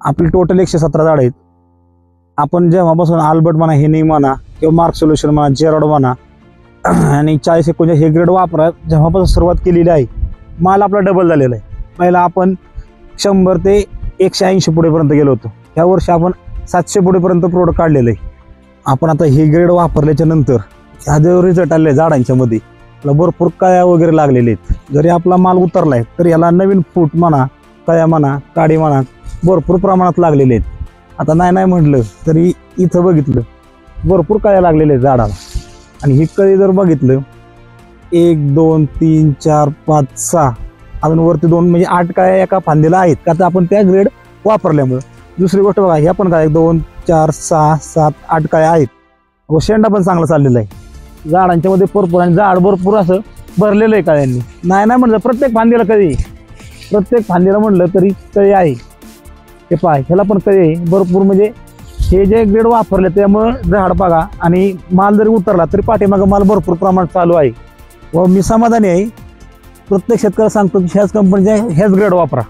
आपली टोटल 117 झाड आहेत. आपण जेव्हापासून आल्बर्ट म्हणा, हेनी म्हणा किंवा मार्क सोल्युशन म्हणा, जेरॉड म्हणा आणि 40-49 हे ग्रेड वापरा जेव्हापासून सुरुवात केलेली आहे, माल आपला डबल झालेला आहे. पहिला आपण 100 ते 180 पुढेपर्यंत गेलो होतो. ह्या वर्षी आपण 700 पुढेपर्यंत प्रोडक्ट काढलेलं आहे. आपण आता हे ग्रेड वापरल्याच्या नंतर ह्या जो रिझल्ट आले झाडांच्या मध्ये भरपूर कळ्या वगैरे लागलेले आहेत. जरी आपला माल उतरला आहे तर याला नवीन फूट म्हणा, कळ्या म्हणा, काडी म्हणा भरपूर प्रमाणात लागलेले आहेत. आता नाही म्हटलं तरी इथं बघितलं भरपूर कळ्या लागलेल्या आहेत झाडाला. आणि ही कळी जर बघितलं 1 2 3 4 5 6 अजून वरती 2 म्हणजे 8 कळ्या एका फांदीला आहेत का तर आपण त्या ग्रेड वापरल्यामुळं. दुसरी गोष्ट बघा, ह्या पण काय 2 4 6 7 8 कळ्या आहेत व शेंडा पण चांगला चाललेला आहे. झाडांच्या मध्ये भरपूर आणि झाड भरपूर असं भरलेलं आहे कळ्यांनी. नाही म्हटलं प्रत्येक फांदीला कळी, प्रत्येक फांदीला म्हटलं तरी कळी आहे. ते पाय ह्याला पण कळी आहे भरपूर. म्हणजे हे जे ग्रेड वापरले त्यामुळं झाड बघा आणि माल जरी उतरला तरी पाठीमागं माल भरपूर प्रमाणात चालू आहे व मी समाधानी आहे. प्रत्येक शेतकऱ्याला सांगतो की ह्याच कंपनीचे ह्याच ग्रेड वापरा.